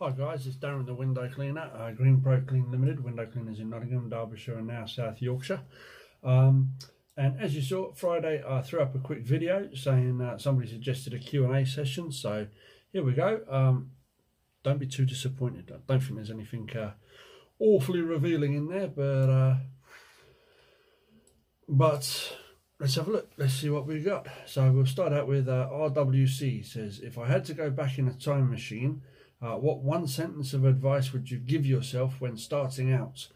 Hi guys, it's Darren the Window Cleaner, Green Pro Clean Limited, window cleaners in Nottingham, Derbyshire and now South Yorkshire. And as you saw, Friday I threw up a quick video saying somebody suggested a Q&A session, so here we go. Don't be too disappointed. I don't think there's anything awfully revealing in there, but let's have a look. Let's see what we've got. So we'll start out with RWC says, if I had to go back in a time machine, what one sentence of advice would you give yourself when starting out?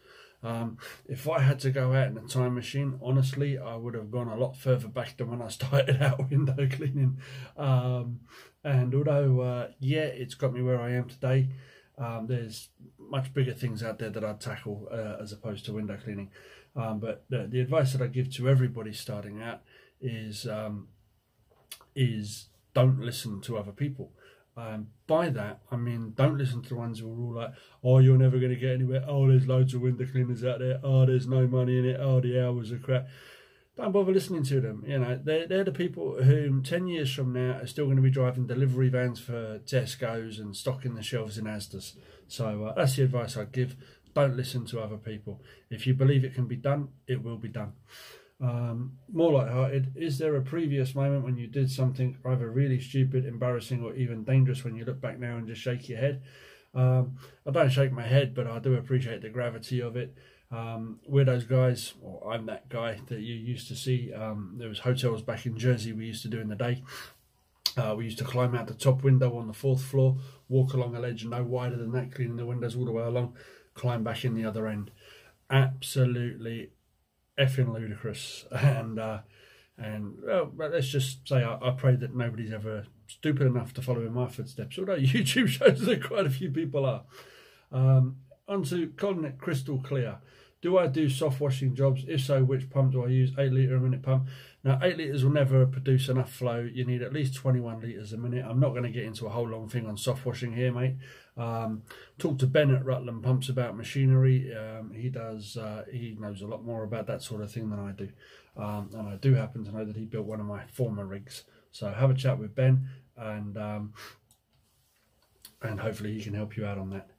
If I had to go out in a time machine, honestly, I would have gone a lot further back than when I started out window cleaning. And although, yeah, it's got me where I am today, there's much bigger things out there that I'd tackle as opposed to window cleaning. But the advice that I give to everybody starting out is don't listen to other people. By that, I mean, don't listen to the ones who are all like, oh, you're never going to get anywhere. Oh, there's loads of window cleaners out there. Oh, there's no money in it. Oh, the hours are crap. Don't bother listening to them. You know, they're the people who 10 years from now are still going to be driving delivery vans for Tesco's and stocking the shelves in Asda's. So that's the advice I'd give. Don't listen to other people. If you believe it can be done, it will be done. More light-hearted, is there a previous moment when you did something either really stupid, embarrassing or even dangerous when you look back now and just shake your head? I don't shake my head, but I do appreciate the gravity of it. We're those guys, or I'm that guy that you used to see. There was hotels back in Jersey we used to do in the day. We used to climb out the top window on the 4th floor, walk along a ledge no wider than that, cleaning the windows all the way along, climb back in the other end. Absolutely effing ludicrous. And well, let's just say I pray that nobody's ever stupid enough to follow in my footsteps, although YouTube shows that quite a few people are. On to calling it crystal clear. Do I do soft washing jobs? If so, which pump do I use? 8 litre a minute pump. Now, 8 litres will never produce enough flow. You need at least 21 litres a minute. I'm not going to get into a whole long thing on soft washing here, mate. Talk to Ben at Rutland Pumps about machinery. He knows a lot more about that sort of thing than I do. And I do happen to know that he built one of my former rigs. So have a chat with Ben and hopefully he can help you out on that.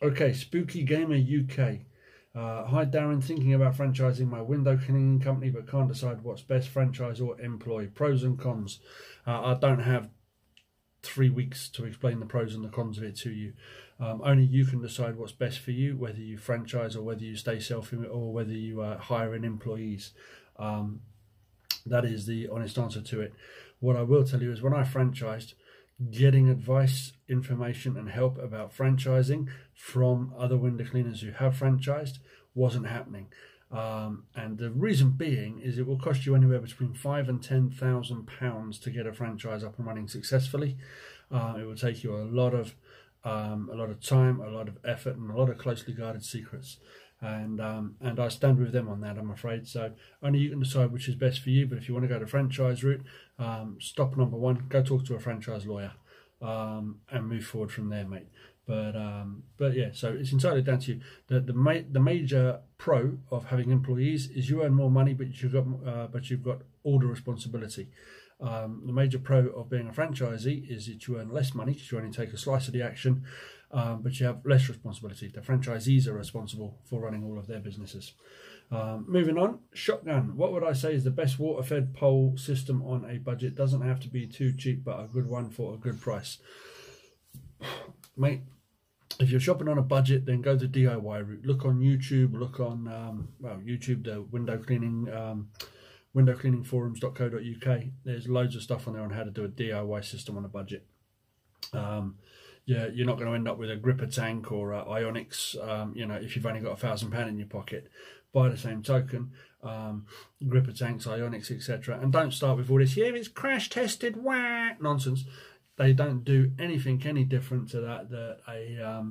Okay, Spooky Gamer UK. Hi Darren, thinking about franchising my window cleaning company but can't decide what's best, franchise or employ. Pros and cons. I don't have 3 weeks to explain the pros and the cons of it to you. Only you can decide what's best for you, whether you franchise or whether you stay self-employed or whether you hire in employees. That is the honest answer to it. What I will tell you is when I franchised, getting advice, information and help about franchising from other window cleaners who have franchised wasn't happening. And the reason being is it will cost you anywhere between £5,000 and £10,000 to get a franchise up and running successfully. It will take you a lot of time, a lot of effort and a lot of closely guarded secrets. And I stand with them on that, I'm afraid. So only you can decide which is best for you. But if you want to go the franchise route, stop number one, go talk to a franchise lawyer and move forward from there, mate. But yeah, so it's entirely down to you. The major pro of having employees is you earn more money, but you've got all the responsibility. The major pro of being a franchisee is that you earn less money because you only take a slice of the action, but you have less responsibility. The franchisees are responsible for running all of their businesses. Moving on, Shotgun. What would I say is the best water-fed pole system on a budget? Doesn't have to be too cheap, but a good one for a good price. Mate, if you're shopping on a budget, then go the DIY route. Look on YouTube, look on YouTube, the window cleaning windowcleaningforums.co.uk. There's loads of stuff on there on how to do a DIY system on a budget. Yeah, you're not going to end up with a gripper tank or Ionics, you know, if you've only got £1,000 in your pocket. By the same token, gripper tanks, Ionics, etc. And don't start with all this, yeah, it's crash tested, wah, nonsense. They don't do anything any different to that a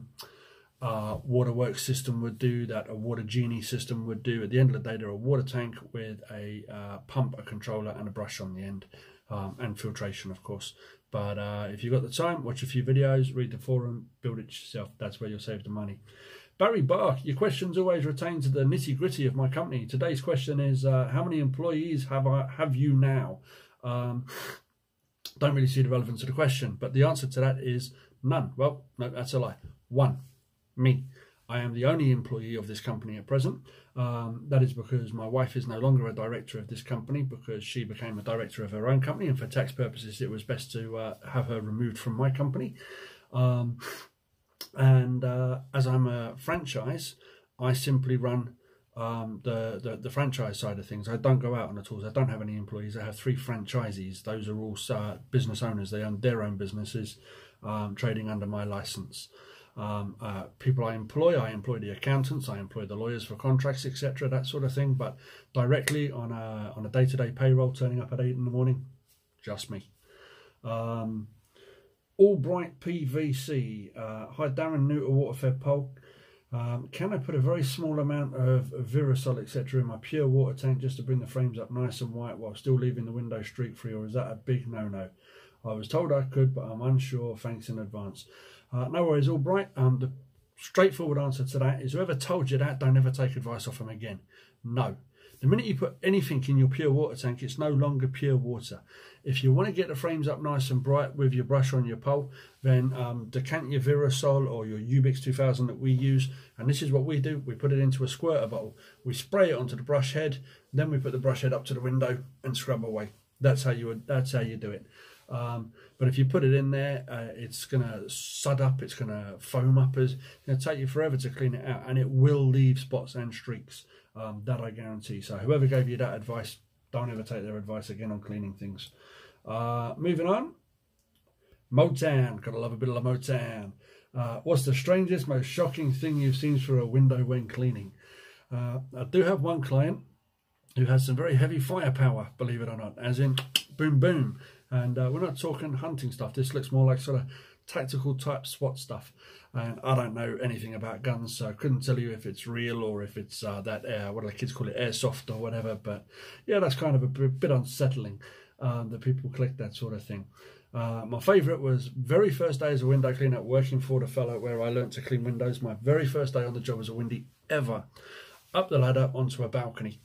waterworks system would do, that a water genie system would do. At the end of the day, they're a water tank with a pump, a controller and a brush on the end, and filtration of course. But if you've got the time, watch a few videos, read the forum, build it yourself. That's where you'll save the money. Barry Bark, your questions always retain to the nitty gritty of my company. Today's question is, how many employees have you now? Don't really see the relevance of the question, but the answer to that is none. Well, no, that's a lie. One, me. I am the only employee of this company at present. That is because my wife is no longer a director of this company because she became a director of her own company, and for tax purposes it was best to have her removed from my company. As I'm a franchise, I simply run the franchise side of things. I don't go out on the tools. I don't have any employees. I have 3 franchisees. Those are all business owners. They own their own businesses, trading under my license. People I employ the accountants, I employ the lawyers for contracts, etc., that sort of thing. But directly on a day-to-day payroll, turning up at 8 in the morning, just me. Albright PVC. Hi Darren, new to water-fed pole. Can I put a very small amount of Virasol, etc., in my pure water tank just to bring the frames up nice and white while still leaving the window streak free, or is that a big no-no? I was told I could, but I'm unsure. Thanks in advance. No worries, Albright. The straightforward answer to that is whoever told you that, don't ever take advice off them again. No. The minute you put anything in your pure water tank, it's no longer pure water. If you want to get the frames up nice and bright with your brush on your pole, then decant your Virasol or your Ubix 2000 that we use, and this is what we do. We put it into a squirter bottle. We spray it onto the brush head, then we put the brush head up to the window and scrub away. That's how you do it. But if you put it in there, it's going to sud up, it's going to foam up, it's going to take you forever to clean it out, and it will leave spots and streaks, that I guarantee. So whoever gave you that advice, don't ever take their advice again on cleaning things. Moving on, Motown, gotta love a bit of Motown. What's the strangest, most shocking thing you've seen through a window when cleaning? I do have one client who has some very heavy firepower, believe it or not, as in boom boom. And we're not talking hunting stuff. This looks more like sort of tactical type SWAT stuff. And I don't know anything about guns, so I couldn't tell you if it's real or if it's what do the kids call it, airsoft or whatever. But yeah, that's kind of a bit unsettling that people collect that sort of thing. My favourite was very first day as a window cleaner, working for the fellow where I learnt to clean windows. My very first day on the job as a windy ever. Up the ladder onto a balcony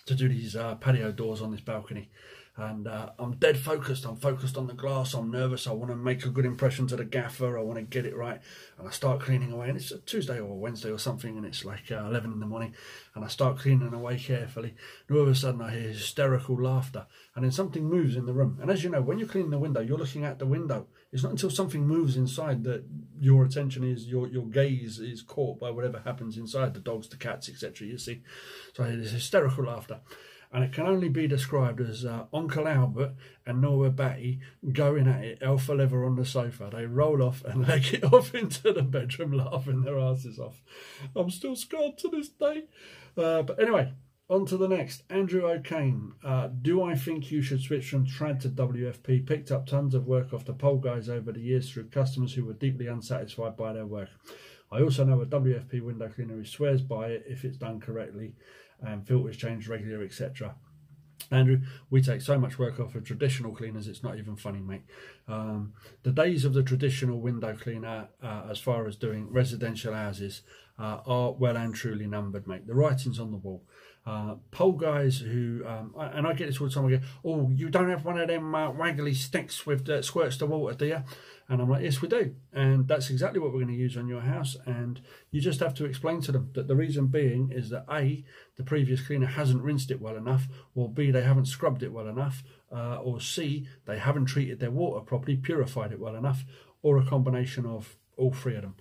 to do these patio doors on this balcony. And I'm dead focused. I'm focused on the glass. I'm nervous. I want to make a good impression to the gaffer. I want to get it right. And I start cleaning away. And it's a Tuesday or a Wednesday or something. And it's like 11 in the morning. And I start cleaning away carefully. And all of a sudden I hear hysterical laughter. And then something moves in the room. And as you know, when you're cleaning the window, you're looking at the window. It's not until something moves inside that your attention is, your gaze is caught by whatever happens inside. The dogs, the cats, etc. You see. So I hear this hysterical laughter. And it can only be described as Uncle Albert and Nora Batty going at it, alpha leather on the sofa. They roll off and leg it off into the bedroom, laughing their asses off. I'm still scarred to this day. But anyway, on to the next. Andrew O'Kane. Do I think you should switch from trad to WFP? Picked up tons of work off the pole guys over the years through customers who were deeply unsatisfied by their work. I also know a WFP window cleaner who swears by it if it's done correctly, and filters changed regular, etc. Andrew, we take so much work off of traditional cleaners, it's not even funny, mate. The days of the traditional window cleaner, as far as doing residential houses, are well and truly numbered, mate. The writing's on the wall. Pole guys who, and I get this all the time, I go, oh, you don't have one of them waggly sticks with that squirts the water, do you? And I'm like, yes, we do. And that's exactly what we're going to use on your house. And you just have to explain to them that the reason being is that A, the previous cleaner hasn't rinsed it well enough, or B, they haven't scrubbed it well enough, or C, they haven't treated their water properly, purified it well enough, or a combination of all 3 of them.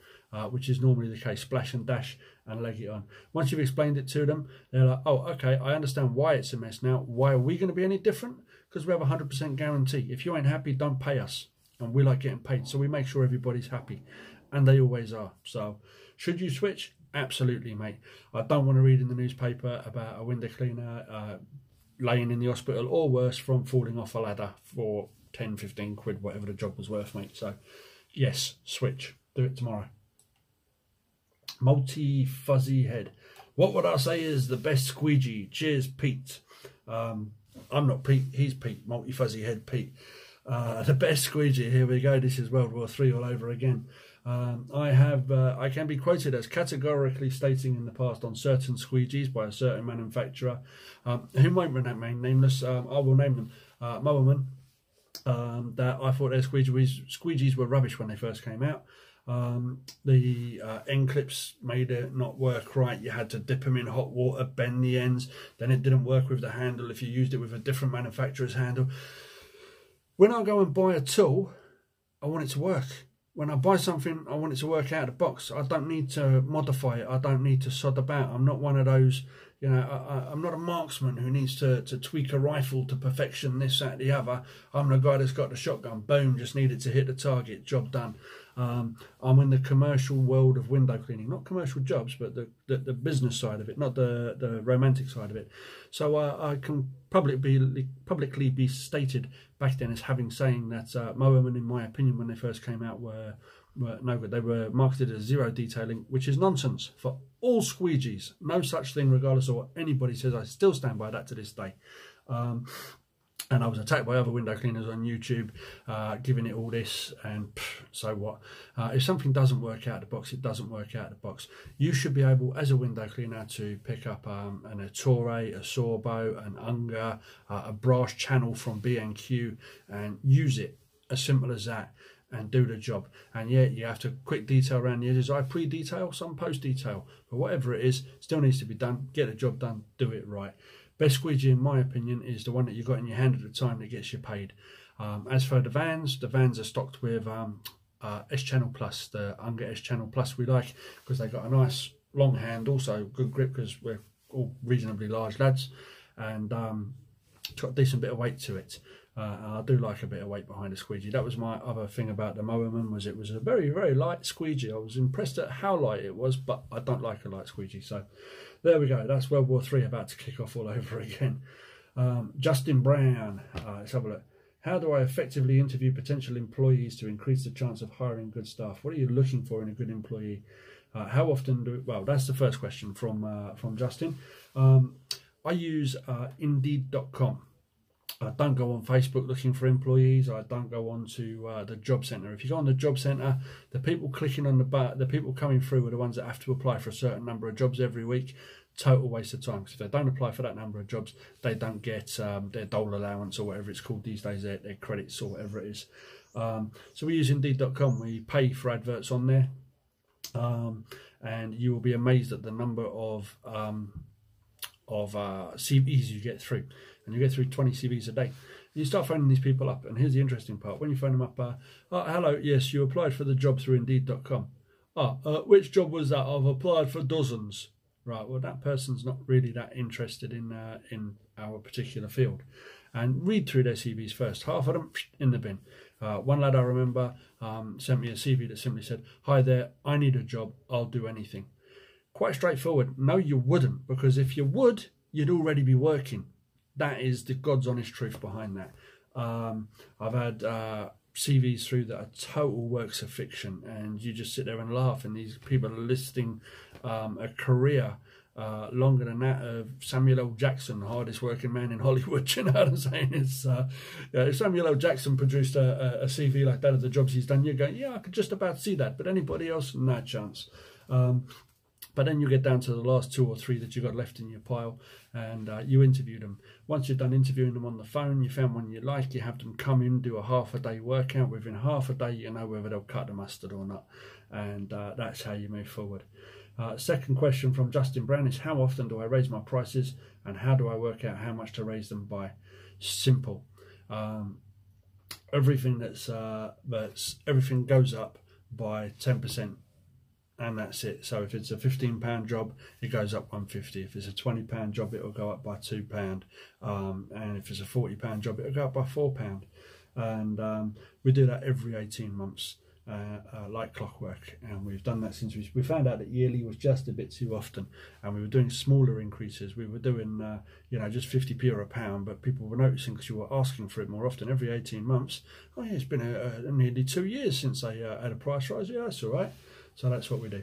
Which is normally the case, splash and dash and leg it on. Once you've explained it to them, they're like, oh, okay, I understand why it's a mess now. Why are we going to be any different? Because we have a 100% guarantee. If you ain't happy, don't pay us. And we like getting paid, so we make sure everybody's happy. And they always are. So, should you switch? Absolutely, mate. I don't want to read in the newspaper about a window cleaner laying in the hospital, or worse, from falling off a ladder for 10, 15 quid, whatever the job was worth, mate. So, yes, switch. Do it tomorrow. Multi-fuzzy head. What would I say is the best squeegee? Cheers, Pete. I'm not Pete, he's Pete. Multi-fuzzy head Pete. The best squeegee, here we go. This is World War III all over again. I can be quoted as categorically stating in the past on certain squeegees by a certain manufacturer, who won't remain nameless. I will name them. Mowerman, that I thought their squeegees were rubbish when they first came out. The end clips made it not work right. You had to dip them in hot water, bend the ends. Then it didn't work with the handle if you used it with a different manufacturer's handle. When I go and buy a tool, I want it to work. When I buy something, I want it to work out of the box. I don't need to modify it. I don't need to sod about. I'm not one of those, you know, I'm not a marksman who needs to tweak a rifle to perfection, this, that, the other. I'm the guy that's got the shotgun. Boom, just needed to hit the target, job done. I'm in the commercial world of window cleaning, not commercial jobs, but the business side of it, not the romantic side of it. So I can publicly be stated back then as saying that Mowerman, in my opinion, when they first came out, were no good. They were marketed as zero detailing, which is nonsense for all squeegees. No such thing, regardless of what anybody says. I still stand by that to this day. And I was attacked by other window cleaners on YouTube, giving it all this, and so what? If something doesn't work out of the box, it doesn't work out of the box. You should be able, as a window cleaner, to pick up an Ettore, a Sorbo, an Unger, a brass channel from B&Q, and use it. As simple as that, and do the job. And yeah, you have to quick detail around the edges. I pre-detail, some post-detail, but whatever it is, still needs to be done. Get the job done, do it right. Best squeegee, in my opinion, is the one that you've got in your hand at the time that gets you paid. As for the vans are stocked with S-Channel Plus, the Unger S-Channel Plus we like, because they've got a nice long handle, so good grip because we're all reasonably large lads, and got a decent bit of weight to it. I do like a bit of weight behind a squeegee. That was my other thing about the Mowerman, was it was a very, very light squeegee. I was impressed at how light it was, but I don't like a light squeegee. So there we go. That's World War III about to kick off all over again. Justin Brown, let's have a look. How do I effectively interview potential employees to increase the chance of hiring good staff? What are you looking for in a good employee? How often do, well, that's the first question from Justin. I use Indeed.com. I don't go on Facebook looking for employees. I don't go on to the job centre. If you go on the job centre, the people clicking on the button, the people coming through are the ones that have to apply for a certain number of jobs every week. Total waste of time, because if they don't apply for that number of jobs, they don't get their dole allowance or whatever it's called these days, their credits or whatever it is. So we use Indeed.com. We pay for adverts on there, and you will be amazed at the number of CVs you get through. And you get through 20 CVs a day. And you start phoning these people up, and here's the interesting part. When you phone them up, oh, hello, yes, you applied for the job through Indeed.com. Which job was that? I've applied for dozens. Right, well, that person's not really that interested in our particular field. And read through their CVs first. Half of them in the bin. One lad I remember sent me a CV that simply said, "Hi there, I need a job, I'll do anything." Quite straightforward. No, you wouldn't, because if you would, you'd already be working. That is the God's honest truth behind that. I've had CVs through that are total works of fiction, and you just sit there and laugh, and these people are listing a career longer than that of Samuel L. Jackson, the hardest working man in Hollywood. You know what I'm saying? It's if Samuel L. Jackson produced a CV like that of the jobs he's done, you're going, yeah, I could just about see that, but anybody else, no chance. But then you get down to the last 2 or 3 that you've got left in your pile, and you interview them. Once you're done interviewing them on the phone, you found one you like, you have them come in, do a half-a-day workout. Within half a day, you know whether they'll cut the mustard or not. And that's how you move forward. Second question from Justin Brown is, how often do I raise my prices, and how do I work out how much to raise them by? Simple. Everything everything goes up by 10%. And that's it. So if it's a £15 job, it goes up £1.50. If it's a £20 job, it'll go up by £2. And if it's a £40 job, it'll go up by £4. And we do that every 18 months, like clockwork. And we've done that since we found out that yearly was just a bit too often. And we were doing smaller increases. We were doing, just 50p or £1, but people were noticing because you were asking for it more often every 18 months. Oh yeah, it's been nearly 2 years since I had a price rise. Yeah, that's all right. So that's what we do.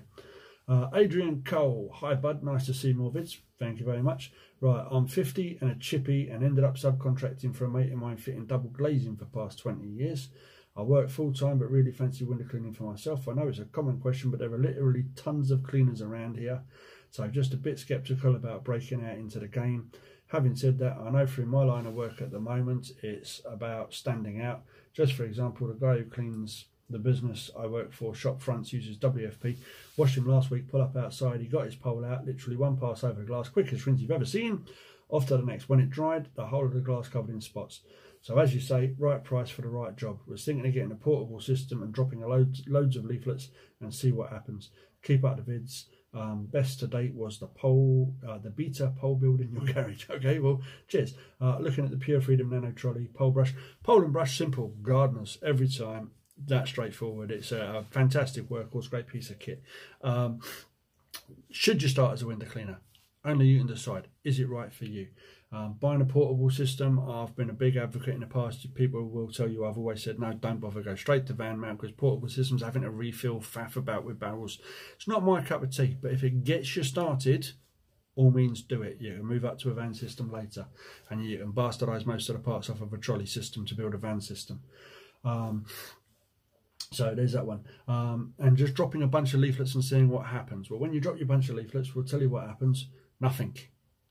Adrian Cole, hi bud, nice to see more vids. Thank you very much. Right, I'm 50 and a chippy and ended up subcontracting for a mate of mine fitting double glazing for the past 20 years. I work full time but really fancy window cleaning for myself. I know it's a common question, but there are literally tons of cleaners around here. So just a bit sceptical about breaking out into the game. Having said that, I know through my line of work at the moment, it's about standing out. Just for example, the guy who cleans the business I work for, shop fronts, uses WFP. Watched him last week pull up outside. He got his pole out, literally one pass over the glass, quickest rinse you've ever seen. Off to the next. When it dried, the whole of the glass covered in spots. So as you say, right price for the right job. We're thinking of getting a portable system and dropping loads of leaflets and see what happens. Keep up the vids. Best to date was the pole, the Beta pole build in your garage. Okay, well, cheers. Looking at the Pure Freedom Nano Trolley pole brush. Pole and brush, simple, gardeners every time. That straightforward. It's a fantastic workhorse, great piece of kit. Should you start as a window cleaner? Only you can decide. Is it right for you? Buying a portable system, I've been a big advocate in the past. People will tell you I've always said, no, don't bother, go straight to van mount, because portable systems having to refill, faff about with barrels. It's not my cup of tea, but if it gets you started, all means do it. You can move up to a van system later, and you can bastardise most of the parts off of a trolley system to build a van system. So there's that one. And just dropping a bunch of leaflets and seeing what happens. Well, when you drop your bunch of leaflets, we'll tell you what happens. Nothing.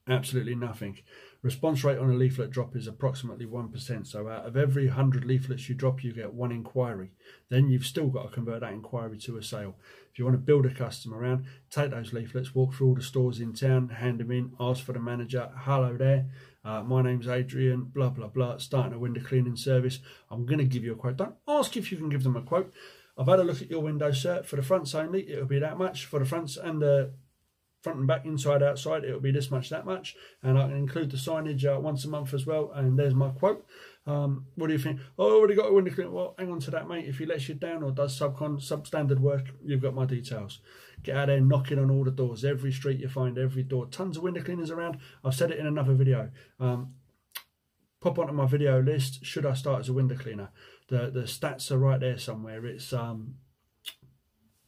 Absolutely nothing. Response rate on a leaflet drop is approximately 1%. So out of every 100 leaflets you drop, you get 1 inquiry. Then you've still got to convert that inquiry to a sale. If you want to build a custom around, take those leaflets, walk through all the stores in town, hand them in, ask for the manager. Hello there. My name's Adrian, blah, blah, blah, starting a window cleaning service. I'm going to give you a quote. Don't ask if you can give them a quote. I've had a look at your windows, sir. For the fronts only, it'll be that much. For the fronts and the front and back, inside, outside, it'll be this much, that much. And I can include the signage once a month as well. And there's my quote. What do you think? Oh, I already got a window cleaner. Well, hang on to that, mate. If he lets you down or does substandard work, you've got my details. Get out there knocking on all the doors. Every street you find, every door. Tons of window cleaners around. I've said it in another video. Pop onto my video list. Should I start as a window cleaner? The stats are right there somewhere. It's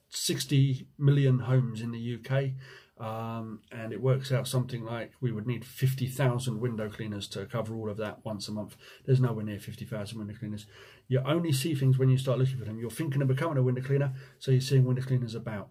60 million homes in the UK. And it works out something like we would need 50,000 window cleaners to cover all of that once a month. There's nowhere near 50,000 window cleaners. You only see things when you start looking for them. You're thinking of becoming a window cleaner, so you're seeing window cleaners about.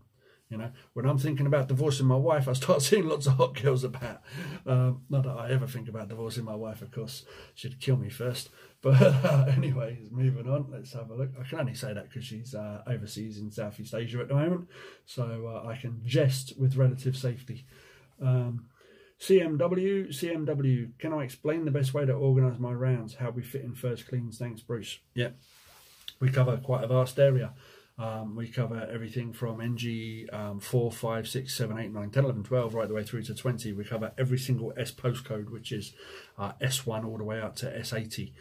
You know, when I'm thinking about divorcing my wife, I start seeing lots of hot girls about. Not that I ever think about divorcing my wife, of course. She'd kill me first. But anyway, moving on. Let's have a look. I can only say that because she's overseas in Southeast Asia at the moment. So I can jest with relative safety. CMW, can I explain the best way to organise my rounds? How we fit in first cleans? Thanks, Bruce. Yeah, we cover quite a vast area. We cover everything from NG 4, 5, 6, 7, 8, 9, 10, 11, 12 right the way through to 20. We cover every single S postcode, which is S1 all the way up to S80.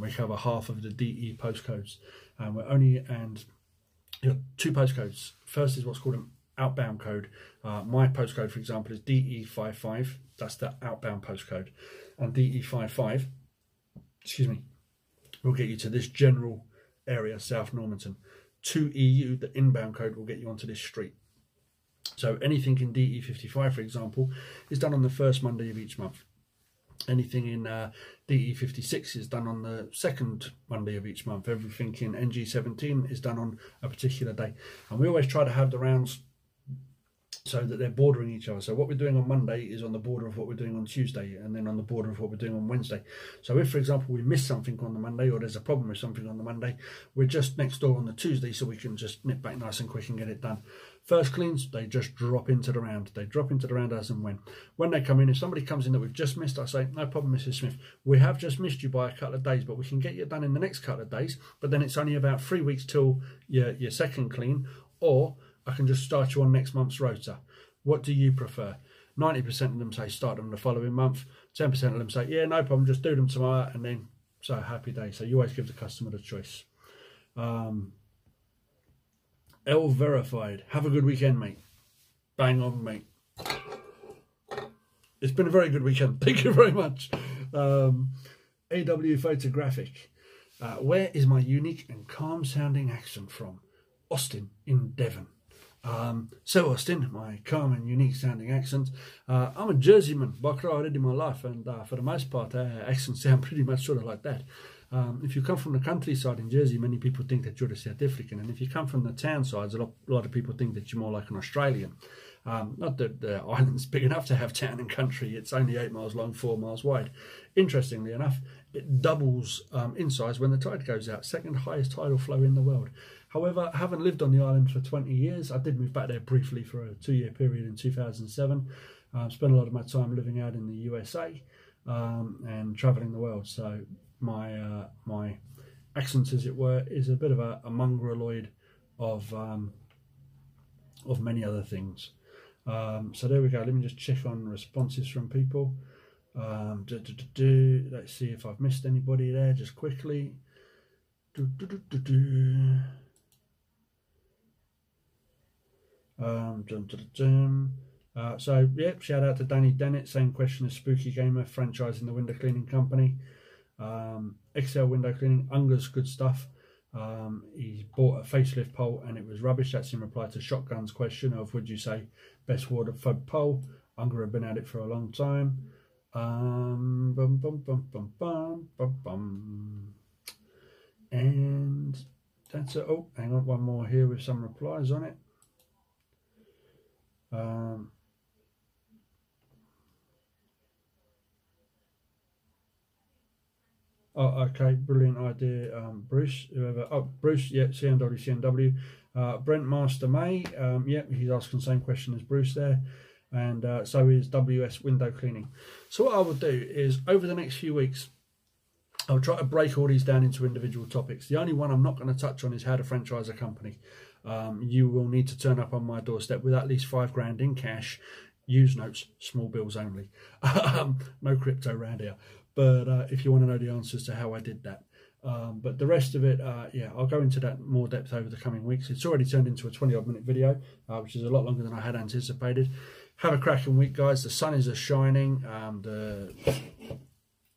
We cover half of the DE postcodes. And you know, 2 postcodes. First is what's called an outbound code. My postcode, for example, is DE55. That's the outbound postcode. And DE55, excuse me, will get you to this general area, South Normanton. 2EU, the inbound code, will get you onto this street. So anything in DE55, for example, is done on the first Monday of each month. Anything in DE56 is done on the second Monday of each month. Everything in NG17 is done on a particular day. And we always try to have the rounds so that they're bordering each other. So what we're doing on Monday is on the border of what we're doing on Tuesday, and then on the border of what we're doing on Wednesday. So if, for example, we miss something on the Monday, or there's a problem with something on the Monday, we're just next door on the Tuesday, so we can just nip back nice and quick and get it done. First cleans, they just drop into the round. They drop into the round as and when. When they come in, if somebody comes in that we've just missed, I say, no problem, Mrs. Smith. We have just missed you by a couple of days, but we can get you done in the next couple of days. But then it's only about 3 weeks till your second clean, or I can just start you on next month's rota. What do you prefer? 90% of them say start them the following month. 10% of them say, yeah, no problem, just do them tomorrow, and then, so happy day. So you always give the customer the choice. L verified. Have a good weekend, mate. Bang on, mate. It's been a very good weekend. Thank you very much. AW Photographic. Where is my unique and calm sounding accent from? Austin in Devon. So Austin, my calm and unique sounding accent. I'm a Jerseyman, Bakra already in my life, and for the most part, accents sound pretty much sort of like that. If you come from the countryside in Jersey, many people think that you're a South African, and if you come from the town sides, a lot of people think that you're more like an Australian. Not that the island's big enough to have town and country. It's only 8 miles long, 4 miles wide. Interestingly enough, it doubles in size when the tide goes out. Second highest tidal flow in the world. However, I haven't lived on the island for 20 years. I did move back there briefly for a 2-year period in 2007. Spent a lot of my time living out in the USA and traveling the world. So my my accent, as it were, is a bit of a mongrelloid of many other things. So there we go. Let me just check on responses from people. Let's see if I've missed anybody there just quickly. So yeah, shout out to Danny Dennett. Same question as Spooky Gamer, franchising the window cleaning company. XL window cleaning, Unger's good stuff. He bought a facelift pole and it was rubbish. That's in reply to Shotgun's question of would you say best Waterford pole. Unger had been at it for a long time. And that's it. Oh, hang on, one more here with some replies on it. Oh, okay, brilliant idea, Bruce. Whoever, Bruce, yeah, CNW. Brent Master May, yeah, he's asking the same question as Bruce there, and so is WS Window Cleaning. So what I will do is over the next few weeks, I'll try to break all these down into individual topics. The only one I'm not going to touch on is how to franchise a company. You will need to turn up on my doorstep with at least $5,000 in cash. Use notes, small bills only. No crypto around here. But if you want to know the answers to how I did that. But the rest of it, yeah, I'll go into that more depth over the coming weeks. It's already turned into a 20-odd minute video, which is a lot longer than I had anticipated. Have a cracking week, guys. The sun is shining.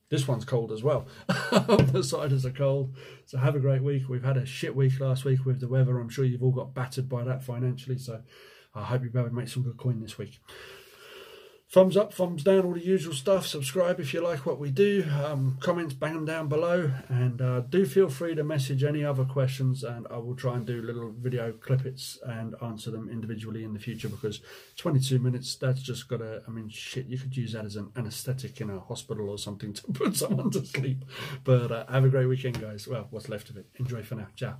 This one's cold as well. The ciders are cold. So have a great week. We've had a shit week last week with the weather. I'm sure you've all got battered by that financially. So I hope you'll be able to make some good coin this week. Thumbs up, thumbs down, all the usual stuff. Subscribe if you like what we do. Comments, bang them down below. And do feel free to message any other questions. And I will try and do little video clippets and answer them individually in the future. Because 22 minutes, that's just got to, I mean, shit, you could use that as an anaesthetic in a hospital or something to put someone to sleep. But have a great weekend, guys. Well, what's left of it. Enjoy for now. Ciao.